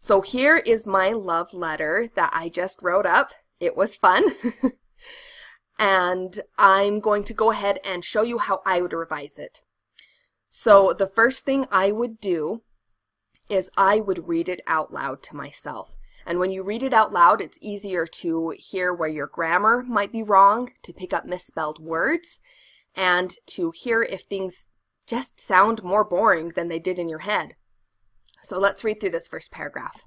So here is my love letter that I just wrote up. It was fun. And I'm going to go ahead and show you how I would revise it. So the first thing I would do is I would read it out loud to myself. And when you read it out loud, it's easier to hear where your grammar might be wrong, to pick up misspelled words, and to hear if things just sound more boring than they did in your head. So let's read through this first paragraph.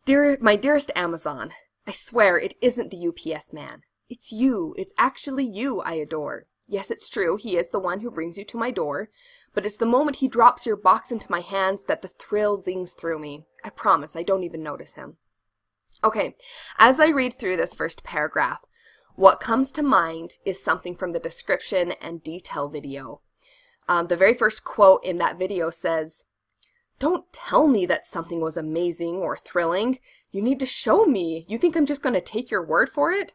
My dearest Amazon, I swear it isn't the UPS man. It's you. It's actually you I adore. Yes, it's true. He is the one who brings you to my door. But it's the moment he drops your box into my hands that the thrill zings through me. I promise I don't even notice him. Okay, as I read through this first paragraph, what comes to mind is something from the description and detail video. The very first quote in that video says, "Don't tell me that something was amazing or thrilling. You need to show me. You think I'm just going to take your word for it?"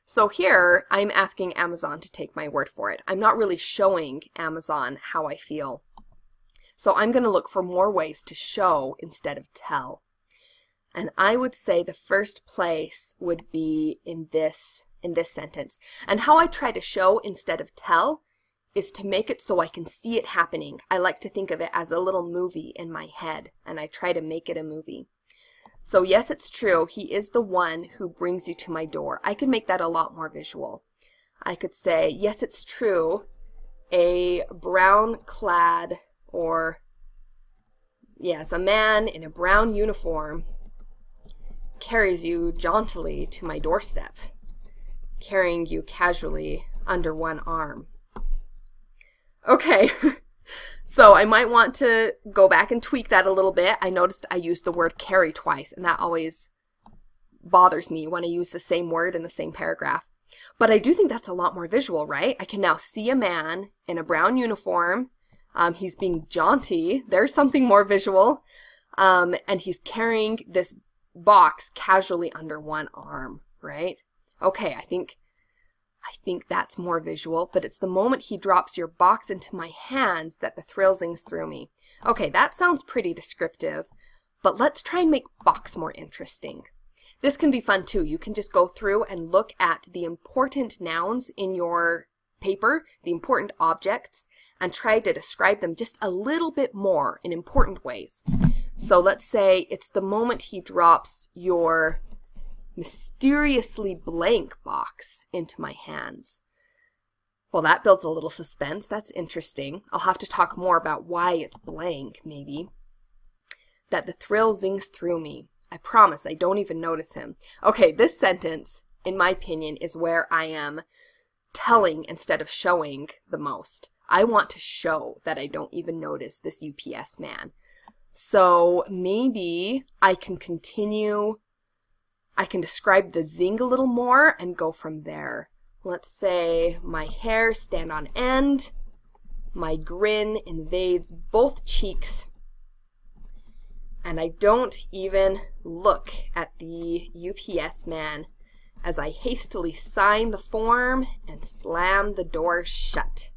So here, I'm asking Amazon to take my word for it. I'm not really showing Amazon how I feel. So I'm going to look for more ways to show instead of tell. And I would say the first place would be in this sentence. And how I try to show instead of tell is to make it so I can see it happening. I like to think of it as a little movie in my head, and I try to make it a movie. So yes, it's true, he is the one who brings you to my door. I could make that a lot more visual. I could say, yes, it's true, a brown-clad, or yes, a man in a brown uniform carries you jauntily to my doorstep, carrying you casually under one arm. Okay. So I might want to go back and tweak that a little bit. I noticed I used the word carry twice, and that always bothers me when I use the same word in the same paragraph. But I do think that's a lot more visual, right? I can now see a man in a brown uniform. He's being jaunty. There's something more visual. And he's carrying this box casually under one arm, right? Okay, I think that's more visual, but it's the moment he drops your box into my hands that the thrill zings through me. Okay, that sounds pretty descriptive, but let's try and make box more interesting. This can be fun too. You can just go through and look at the important nouns in your paper, the important objects, and try to describe them just a little bit more in important ways. So let's say it's the moment he drops your mysteriously blank box into my hands. Well, that builds a little suspense. That's interesting. I'll have to talk more about why it's blank, maybe. That the thrill zings through me. I promise I don't even notice him. Okay, this sentence, in my opinion, is where I am telling instead of showing the most. I want to show that I don't even notice this UPS man. So maybe I can continue. I can describe the zing a little more and go from there. Let's say my hair stand on end, my grin invades both cheeks, and I don't even look at the UPS man as I hastily sign the form and slam the door shut.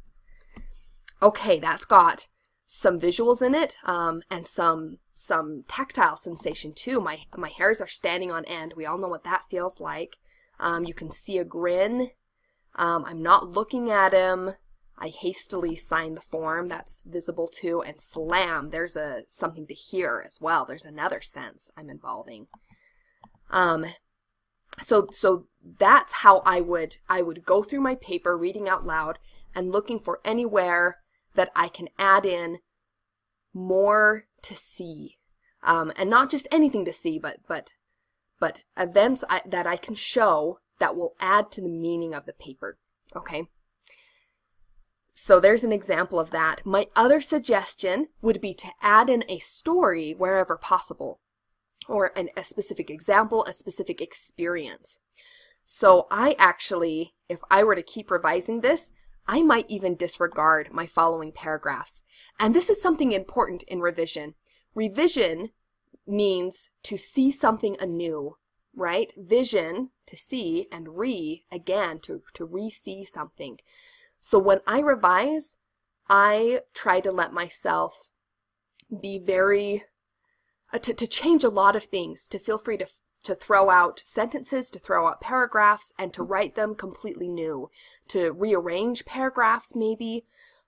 Okay, that's got some visuals in it, and some tactile sensation too. My hairs are standing on end. We all know what that feels like. You can see a grin. I'm not looking at him. I hastily sign the form. That's visible too. And slam. There's something to hear as well. There's another sense I'm involving. So that's how I would go through my paper, reading out loud and looking for anywhere that I can add in more to see, and not just anything to see, but events that I can show that will add to the meaning of the paper. Okay, so there's an example of that. My other suggestion would be to add in a story wherever possible, or a specific example, a specific experience. So I actually, if I were to keep revising this, I might even disregard my following paragraphs. And this is something important in revision. Revision means to see something anew, right? Vision, to see, and again, to re-see something. So when I revise, I try to let myself be very to change a lot of things, to feel free to throw out sentences, to throw out paragraphs, and to write them completely new, to rearrange paragraphs maybe.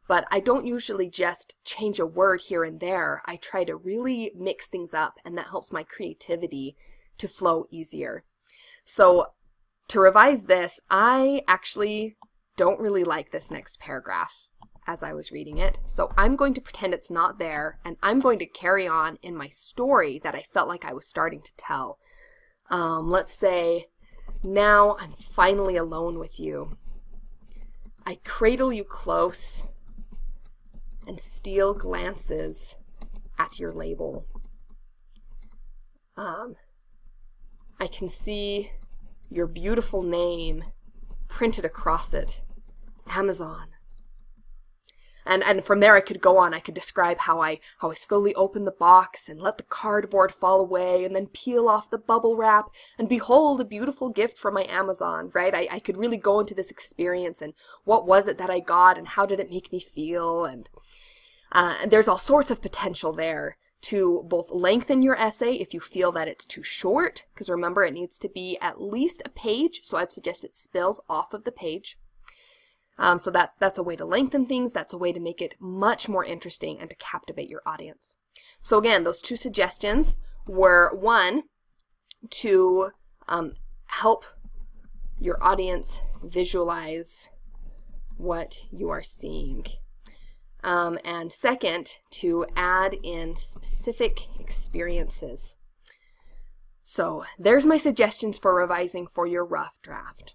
But I don't usually just change a word here and there. I try to really mix things up, and that helps my creativity to flow easier. So to revise this, I actually don't really like this next paragraph as I was reading it. So I'm going to pretend it's not there, and I'm going to carry on in my story that I felt like I was starting to tell. Let's say, now I'm finally alone with you. I cradle you close and steal glances at your label. I can see your beautiful name printed across it, Amazon. And from there I could go on. I could describe how I slowly opened the box and let the cardboard fall away and then peel off the bubble wrap and behold, a beautiful gift from my Amazon, right? I could really go into this experience and what was it that I got and how did it make me feel, and there's all sorts of potential there to both lengthen your essay if you feel that it's too short, because remember it needs to be at least a page, so I'd suggest it spills off of the page. So that's a way to lengthen things, that's a way to make it much more interesting and to captivate your audience. So again, those two suggestions were, one, to help your audience visualize what you are seeing. And second, to add in specific experiences. So there's my suggestions for revising for your rough draft.